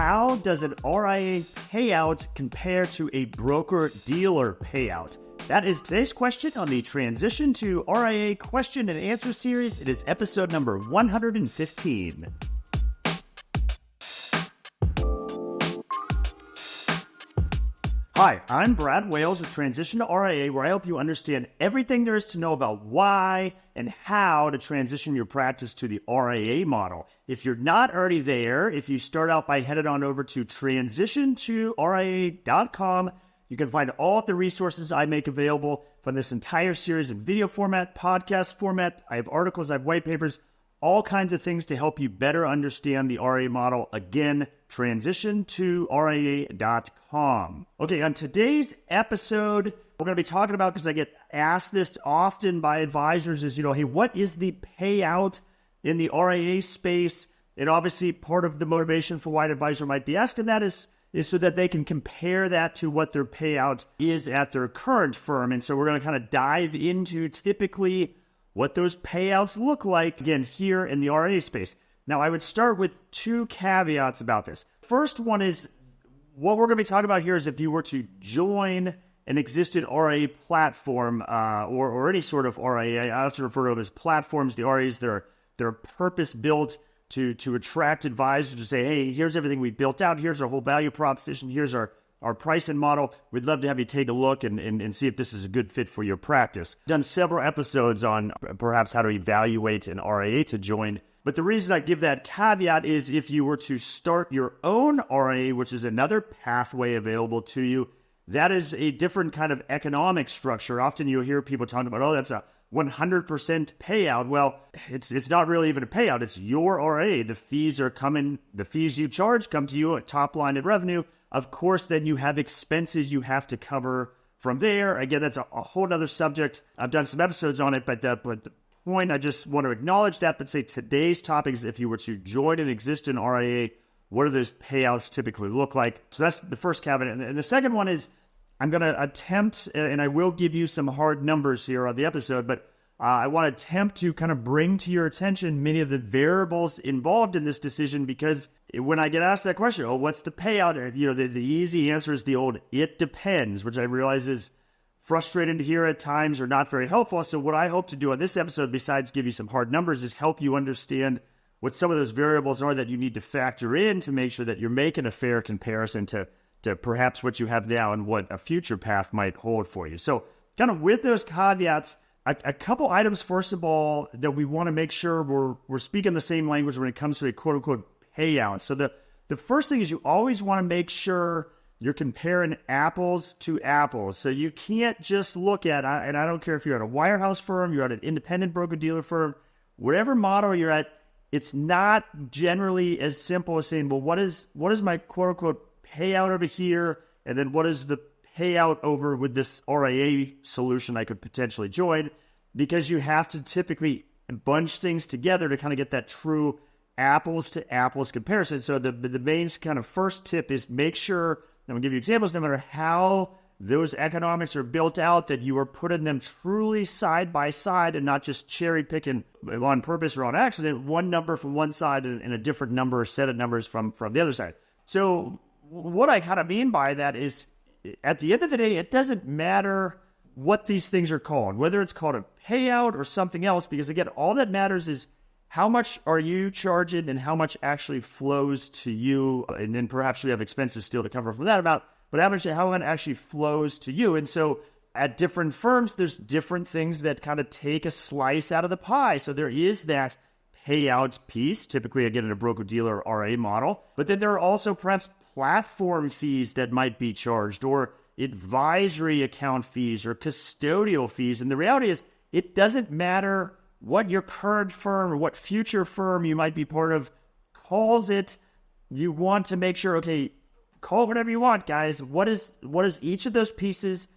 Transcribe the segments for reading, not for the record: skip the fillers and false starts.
How does an RIA payout compare to a broker-dealer payout? That is today's question on the Transition to RIA question and answer series. It is episode number 115. Hi, I'm Brad Wales with Transition to RIA, where I help you understand everything there is to know about why and how to transition your practice to the RIA model. If you're not already there, if you start out by headed on over to transitiontoria.com, you can find all of the resources I make available from this entire series in video format, podcast format. I have articles, I have white papers, all kinds of things to help you better understand the RIA model. Again, transitiontoria.com. Okay, on today's episode, we're going to be talking about, because I get asked this often by advisors, is, hey, what is the payout in the RIA space? And obviously, part of the motivation for why an advisor might be asking that is so that they can compare that to what their payout is at their current firm. And so we're going to kind of dive into typically what those payouts look like, again, here in the RIA space. Now, I would start with two caveats about this. First one is, what we're going to be talking about here is if you were to join an existing RIA platform or any sort of RIA. I also refer to them as platforms. The RIAs, they're purpose-built to attract advisors to say, hey, here's everything we built out. Here's our whole value proposition. Here's our pricing model. We'd love to have you take a look and see if this is a good fit for your practice. Done several episodes on perhaps how to evaluate an RIA to join. But the reason I give that caveat is if you were to start your own RIA, which is another pathway available to you, that is a different kind of economic structure. Often you'll hear people talking about, oh, that's a 100% payout. Well, it's not really even a payout. It's your RIA. The fees you charge come to you at top line in revenue. Of course, then you have expenses you have to cover from there. Again, that's a whole other subject. I've done some episodes on it, but the point, I just want to acknowledge that, but say today's topic is if you were to join an existing RIA, what do those payouts typically look like? So that's the first caveat. And the second one is I'm going to attempt, and I will give you some hard numbers here on the episode, but I want to attempt to kind of bring to your attention many of the variables involved in this decision, because when I get asked that question, oh, what's the payout? The easy answer is the old, it depends, which I realize is frustrating to hear at times or not very helpful. So what I hope to do on this episode, besides give you some hard numbers, is help you understand what some of those variables are that you need to factor in to make sure that you're making a fair comparison to perhaps what you have now and what a future path might hold for you. So kind of with those caveats, a couple items, first of all, that we want to make sure we're speaking the same language when it comes to a quote-unquote payout. So the first thing is you always want to make sure you're comparing apples to apples. So you can't just look at, and I don't care if you're at a wirehouse firm, you're at an independent broker-dealer firm, whatever model you're at, it's not generally as simple as saying, well, what is my quote-unquote payout over here, and then what is the payout over with this RIA solution I could potentially join, because you have to typically bunch things together to kind of get that true apples-to-apples comparison. So the main kind of first tip is make sure, I'm going to give you examples, no matter how those economics are built out, that you are putting them truly side by side and not just cherry picking on purpose or on accident, one number from one side and a different number or set of numbers from the other side. So what I kind of mean by that is, at the end of the day, it doesn't matter what these things are called, whether it's called a payout or something else, because again, all that matters is how much are you charging and how much actually flows to you, and then perhaps you have expenses still to cover from that amount, but how much actually flows to you. And so at different firms, there's different things that kind of take a slice out of the pie. So there is that payout piece, typically again in a broker-dealer RIA model, but then there are also perhaps platform fees that might be charged, or advisory account fees or custodial fees. And the reality is, it doesn't matter what your current firm or what future firm you might be part of calls it. You want to make sure, okay, call it whatever you want, guys. What is each of those pieces?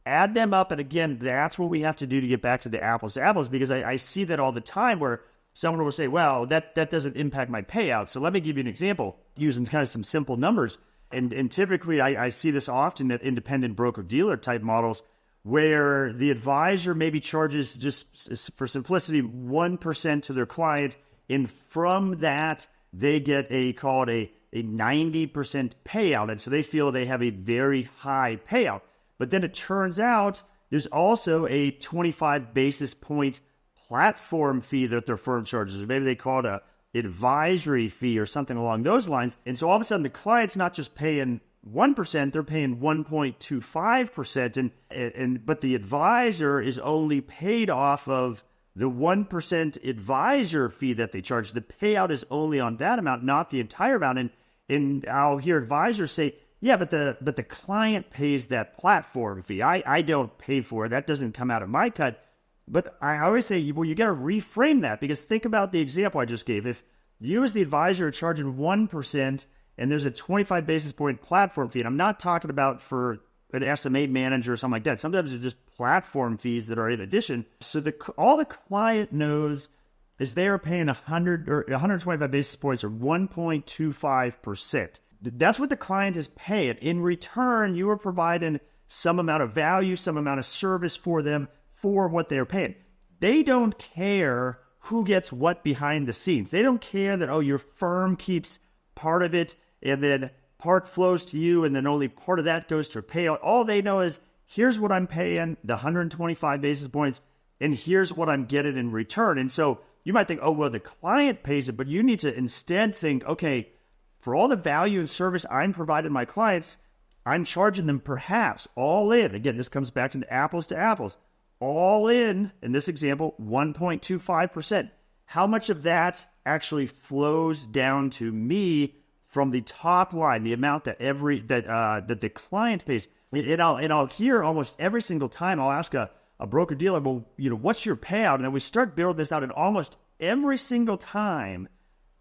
Add them up. And again, that's what we have to do to get back to the apples to apples, because I see that all the time where someone will say, well, that doesn't impact my payout. So let me give you an example using kind of some simple numbers. And typically I see this often at independent broker-dealer type models, where the advisor maybe charges, just for simplicity, 1% to their client, and from that they get call it a 90% payout. And so they feel they have a very high payout. But then it turns out there's also a 25 basis point platform fee that their firm charges. Or maybe they call it a advisory fee or something along those lines. And so all of a sudden the client's not just paying 1%, they're paying 1.25%. But the advisor is only paid off of the 1% advisor fee that they charge. The payout is only on that amount, not the entire amount. And I'll hear advisors say, yeah, but the client pays that platform fee. I don't pay for it. That doesn't come out of my cut. But I always say, well, you got to reframe that, because think about the example I just gave. If you as the advisor are charging 1% and there's a 25 basis point platform fee, and I'm not talking about for an SMA manager or something like that. Sometimes it's just platform fees that are in addition. So all the client knows is they are paying 100 or 125 basis points or 1.25%. That's what the client is paying. In return, you are providing some amount of value, some amount of service for them for what they're paying. They don't care who gets what behind the scenes. They don't care that, oh, your firm keeps part of it and then part flows to you and then only part of that goes to a payout. All they know is, here's what I'm paying, the 125 basis points, and here's what I'm getting in return. And so you might think, oh, well, the client pays it, but you need to instead think, okay, for all the value and service I'm providing my clients, I'm charging them perhaps all in. Again, this comes back to apples, all in this example, 1.25%. How much of that actually flows down to me from the top line, the amount that that the client pays? And I'll hear almost every single time I'll ask a broker dealer, well, what's your payout? And then we start building this out, and almost every single time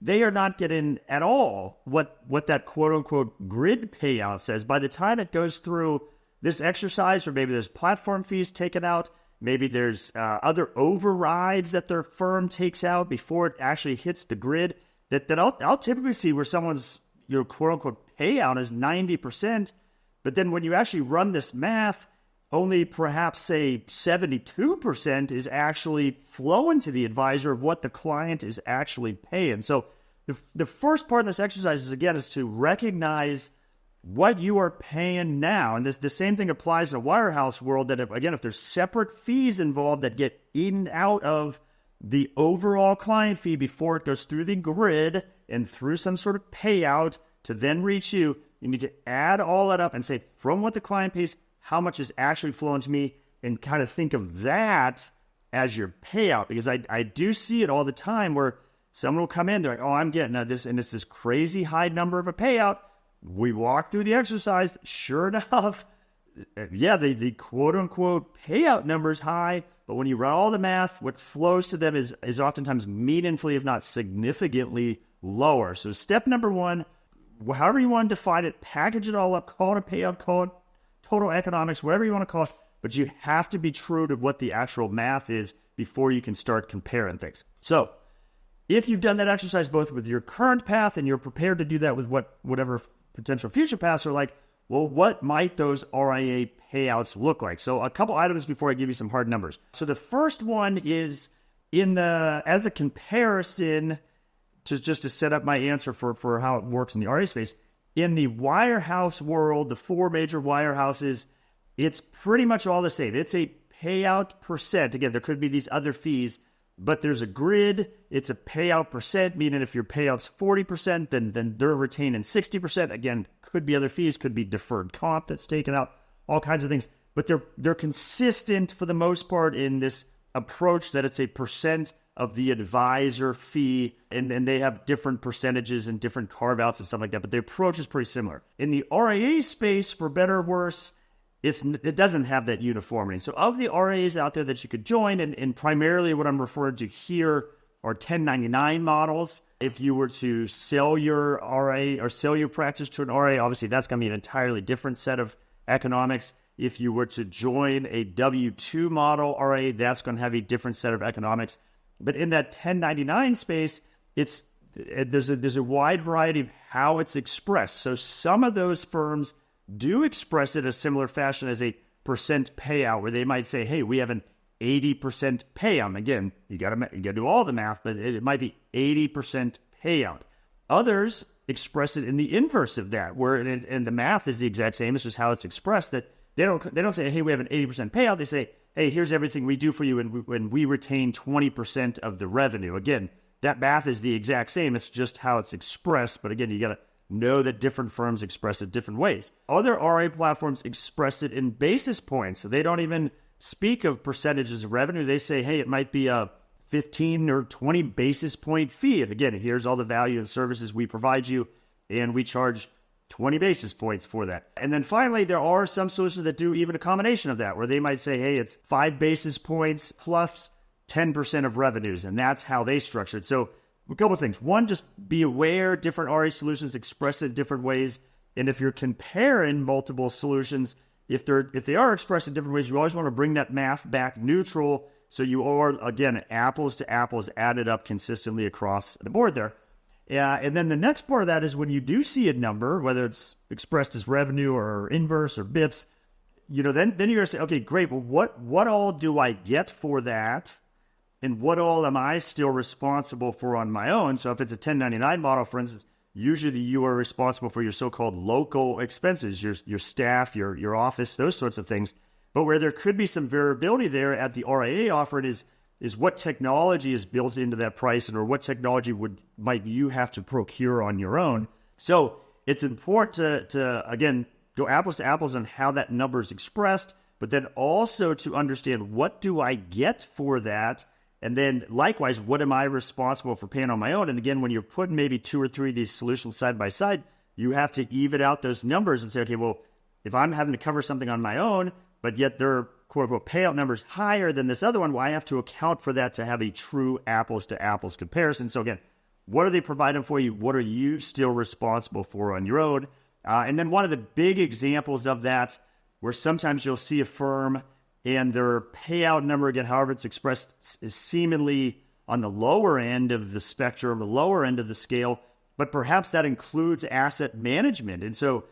they are not getting at all what that quote unquote grid payout says. By the time it goes through this exercise, or maybe there's platform fees taken out, maybe there's other overrides that their firm takes out before it actually hits the grid, that I'll typically see where someone's quote unquote payout is 90%, but then when you actually run this math, only perhaps say 72% is actually flowing to the advisor of what the client is actually paying. So the first part of this exercise is to recognize what you are paying now. And the same thing applies in a wirehouse world, that if there's separate fees involved that get in and out of the overall client fee before it goes through the grid and through some sort of payout to then reach you, you need to add all that up and say, from what the client pays, how much is actually flowing to me, and kind of think of that as your payout. Because I do see it all the time where someone will come in, they're like, oh, I'm getting this, and it's this crazy high number of a payout. We walk through the exercise, sure enough, yeah, the quote-unquote payout number is high, but when you run all the math, what flows to them is oftentimes meaningfully, if not significantly, lower. So step number one, however you want to define it, package it all up, call it a payout, call it total economics, whatever you want to call it, but you have to be true to what the actual math is before you can start comparing things. So if you've done that exercise both with your current path and you're prepared to do that with whatever potential future paths are like, well, what might those RIA payouts look like? So a couple items before I give you some hard numbers. So the first one is as a comparison, just to set up my answer for how it works in the RIA space. In the wirehouse world, the four major wirehouses, it's pretty much all the same. It's a payout percent. Again, there could be these other fees, but there's a grid. It's a payout percent, meaning if your payout's 40%, then they're retaining 60%. Again, could be other fees, could be deferred comp that's taken out, all kinds of things. But they're consistent for the most part in this approach that it's a percent of the advisor fee, and they have different percentages and different carve-outs and stuff like that, but the approach is pretty similar. In the RIA space, for better or worse, it doesn't have that uniformity. So of the RIAs out there that you could join, and primarily what I'm referring to here are 1099 models. If you were to sell your RIA or sell your practice to an RIA, obviously that's going to be an entirely different set of economics. If you were to join a W-2 model RIA, that's going to have a different set of economics. But in that 1099 space, there's a wide variety of how it's expressed. So some of those firms do express it a similar fashion as a percent payout, where they might say, hey, we have an 80% payout. Again, you got to do all the math, but it might be 80% payout. Others express it in the inverse of that, where and the math is the exact same. It's just how it's expressed. That they don't say, hey, we have an 80% payout. They say, hey, here's everything we do for you, and we retain 20% of the revenue. Again, that math is the exact same. It's just how it's expressed. But again, you got to know that different firms express it different ways. Other RIA platforms express it in basis points. So they don't even speak of percentages of revenue. They say, hey, it might be a 15 or 20 basis point fee. And again, here's all the value and services we provide you, and we charge 20 basis points for that. And then finally, there are some solutions that do even a combination of that, where they might say, hey, it's 5 basis points plus 10% of revenues. And that's how they structure it. So a couple of things. One, just be aware different RIA solutions express it different ways. And if you're comparing multiple solutions, if they are expressed in different ways, you always want to bring that math back neutral. So you are, again, apples to apples added up consistently across the board there. And then the next part of that is when you do see a number, whether it's expressed as revenue or inverse or bips, then you're going to say, okay, great. Well, what all do I get for that? And what all am I still responsible for on my own? So if it's a 1099 model, for instance, usually you are responsible for your so-called local expenses, your staff, your office, those sorts of things. But where there could be some variability there at the RIA offered is what technology is built into that price, or what technology might you have to procure on your own. So it's important to again, go apples to apples on how that number is expressed, but then also to understand what do I get for that? And then likewise, what am I responsible for paying on my own? And again, when you're putting maybe 2 or 3 of these solutions side by side, you have to even out those numbers and say, okay, well, if I'm having to cover something on my own, but yet their quote-unquote payout numbers higher than this other one, well, I have to account for that to have a true apples-to-apples comparison. So again, what are they providing for you? What are you still responsible for on your own? And then one of the big examples of that, where sometimes you'll see a firm and their payout number, again, however it's expressed, is seemingly on the lower end of the spectrum, the lower end of the scale, but perhaps that includes asset management. And so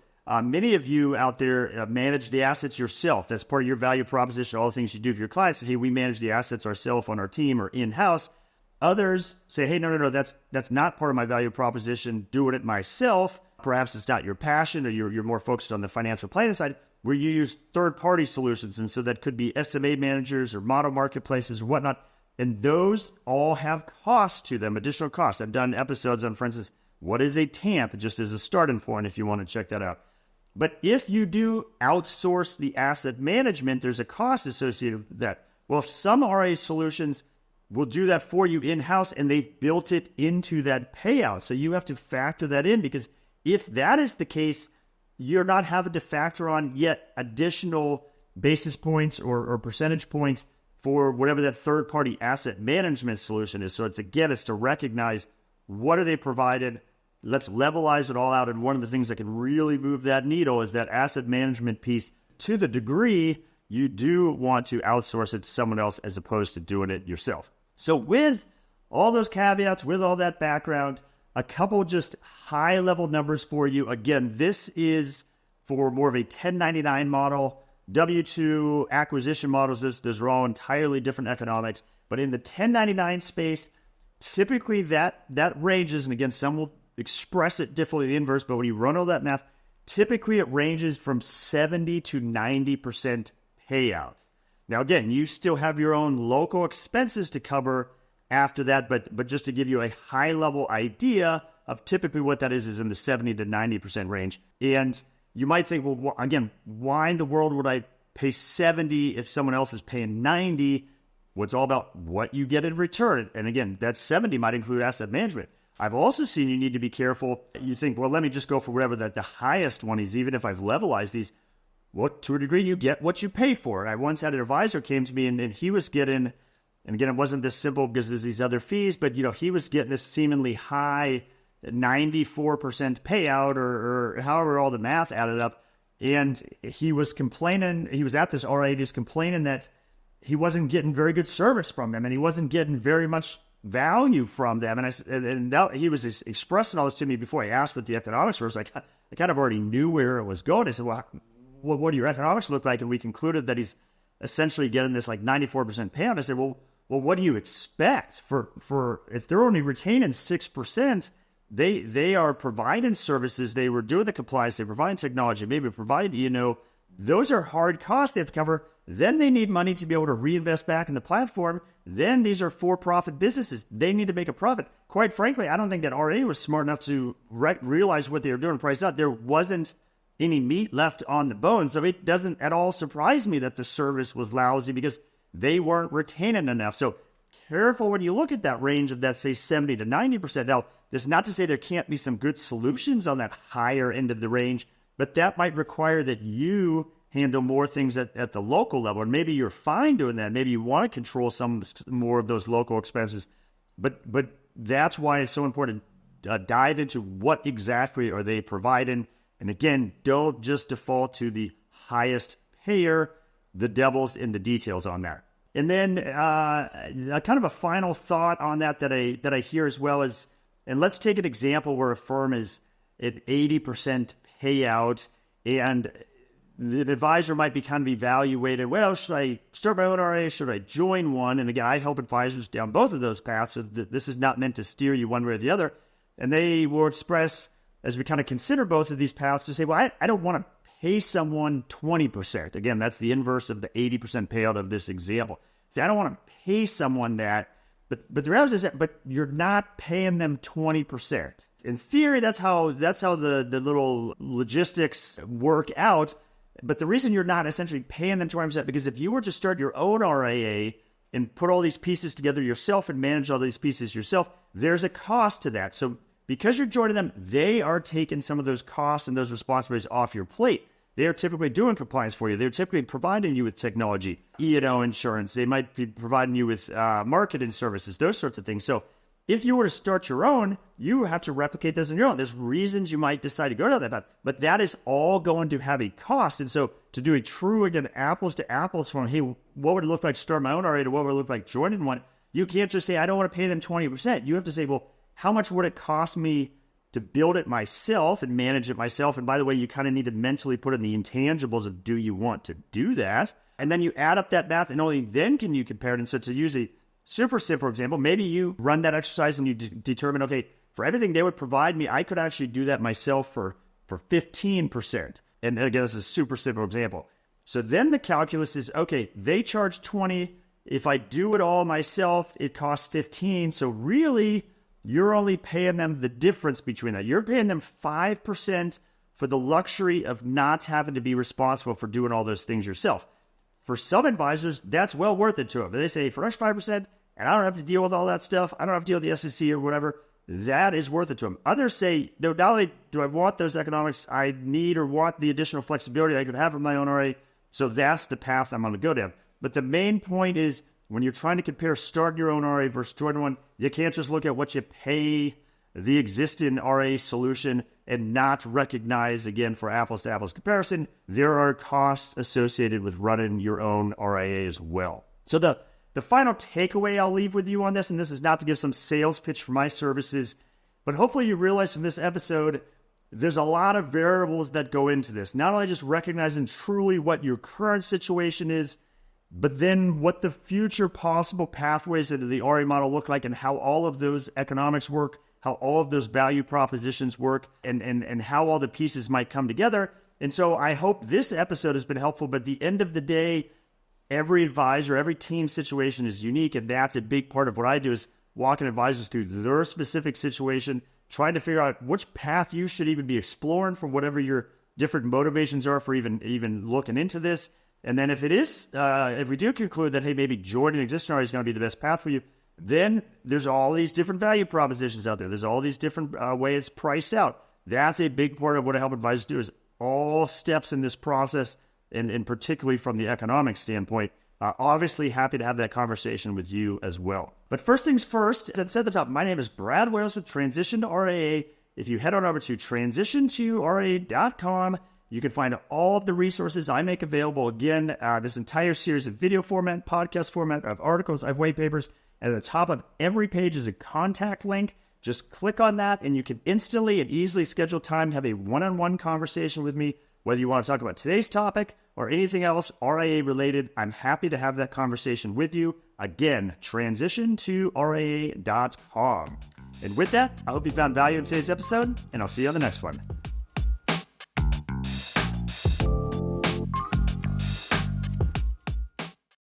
many of you out there manage the assets yourself. That's part of your value proposition, all the things you do for your clients. Hey, we manage the assets ourselves on our team or in-house. Others say, hey, no, that's not part of my value proposition, doing it myself. Perhaps it's not your passion, or you're more focused on the financial planning side, where you use third-party solutions. And so that could be SMA managers or model marketplaces or whatnot. And those all have costs to them, additional costs. I've done episodes on, for instance, what is a TAMP, just as a starting point if you want to check that out. But if you do outsource the asset management, there's a cost associated with that. Well, if some RIA solutions will do that for you in-house, and they've built it into that payout. So you have to factor that in, because if that is the case, you're not having to factor on yet additional basis points or percentage points for whatever that third-party asset management solution is. So it's to recognize what are they provided. Let's levelize it all out. And one of the things that can really move that needle is that asset management piece, to the degree you do want to outsource it to someone else as opposed to doing it yourself. So with all those caveats, with all that background, a couple just high-level numbers for you. Again, this is for more of a 1099 model. W-2 acquisition models, those are all entirely different economics. But in the 1099 space, typically that ranges, and again, some will express it differently, the inverse, but when you run all that math, typically it ranges from 70 to 90% payout. Now, again, you still have your own local expenses to cover after that, but just to give you a high-level idea of typically what that is in the 70 to 90% range. And you might think, well, again, why in the world would I pay 70 if someone else is paying 90? Well, it's all about what you get in return. And again, that 70 might include asset management. I've also seen you need to be careful. You think, well, let me just go for whatever the highest one is, even if I've levelized these. Well, to a degree, you get what you pay for. I once had an advisor came to me, and he was getting, and again, it wasn't this simple because there's these other fees, but he was getting this seemingly high 94% payout or however all the math added up. And he was complaining, he was at this RIA, he was complaining that he wasn't getting very good service from them, and he wasn't getting very much value from them. And he was expressing all this to me before I asked what the economics were. I kind of already knew where it was going. I said, well, what do your economics look like? And we concluded that he's essentially getting this like 94% payout. I said, well, what do you expect for if they're only retaining 6%? they are providing services. They were doing the compliance. They provide technology. Maybe provide, those are hard costs they have to cover. Then they need money to be able to reinvest back in the platform. Then these are for-profit businesses. They need to make a profit. Quite frankly, I don't think that RIA was smart enough to realize what they were doing, price out. There wasn't any meat left on the bone. So it doesn't at all surprise me that the service was lousy because they weren't retaining enough. So careful when you look at that range of that, say, 70 to 90%. Now, that's not to say there can't be some good solutions on that higher end of the range, but that might require that you handle more things at the local level. And maybe you're fine doing that. Maybe you want to control some more of those local expenses. But that's why it's so important to dive into what exactly are they providing. And again, don't just default to the highest payer. The devil's in the details on that. And then kind of a final thought on that I hear as well is, and let's take an example where a firm is at 80% payout and the advisor might be kind of evaluated, well, should I start my own RIA? Should I join one? And again, I help advisors down both of those paths. So this is not meant to steer you one way or the other. And they will express, as we kind of consider both of these paths, to say, well, I don't want to pay someone 20%. Again, that's the inverse of the 80% payout of this example. See, I don't want to pay someone that, but the reality is that, but you're not paying them 20%. In theory, that's how the little logistics work out. But the reason you're not essentially paying them 20% because if you were to start your own RIA and put all these pieces together yourself and manage all these pieces yourself, there's a cost to that. So because you're joining them, they are taking some of those costs and those responsibilities off your plate. They're typically doing compliance for you. They're typically providing you with technology, E&O insurance. They might be providing you with marketing services, those sorts of things. So if you were to start your own, you have to replicate those on your own. There's reasons you might decide to go down that path, but that is all going to have a cost. And so to do a true, again, apples to apples from, hey, what would it look like to start my own RIA to what would it look like joining one? You can't just say, I don't want to pay them 20%. You have to say, well, how much would it cost me to build it myself and manage it myself? And by the way, you kind of need to mentally put in the intangibles of, do you want to do that? And then you add up that math and only then can you compare it. And so to use a super simple example, maybe you run that exercise and you determine, okay, for everything they would provide me, I could actually do that myself for 15%. And again, this is a super simple example. So then the calculus is, okay, they charge 20. If I do it all myself, it costs 15. So really, you're only paying them the difference between that. You're paying them 5% for the luxury of not having to be responsible for doing all those things yourself. For some advisors, that's well worth it to them. They say, for us 5%, and I don't have to deal with all that stuff, I don't have to deal with the SEC or whatever, that is worth it to them. Others say, no, not only do I want those economics, I need or want the additional flexibility I could have from my own RIA, so that's the path I'm going to go down. But the main point is, when you're trying to compare starting your own RIA versus joining one, you can't just look at what you pay the existing RIA solution and not recognize, again, for apples to apples comparison, there are costs associated with running your own RIA as well. So the final takeaway I'll leave with you on this, and this is not to give some sales pitch for my services, but hopefully you realize from this episode, there's a lot of variables that go into this. Not only just recognizing truly what your current situation is, but then what the future possible pathways into the RIA model look like and how all of those economics work, how all of those value propositions work, and how all the pieces might come together. And so I hope this episode has been helpful, but at the end of the day, every advisor, every team situation is unique, and that's a big part of what I do is walking advisors through their specific situation, trying to figure out which path you should even be exploring for whatever your different motivations are for even looking into this. And then if we do conclude that, hey, maybe joining an existing RIA is going to be the best path for you, then there's all these different value propositions out there. There's all these different ways it's priced out. That's a big part of what I help advisors do is all steps in this process, and particularly from the economic standpoint. Obviously happy to have that conversation with you as well. But first things first, as I said at the top, my name is Brad Wales with Transition to RIA. If you head on over to transitiontoria.com, you can find all of the resources I make available. Again, this entire series of video format, podcast format, I have articles, I have white papers. At the top of every page is a contact link. Just click on that and you can instantly and easily schedule time to have a one-on-one conversation with me, whether you want to talk about today's topic or anything else RIA related. I'm happy to have that conversation with you. Again, transitiontoria.com. And with that, I hope you found value in today's episode, and I'll see you on the next one.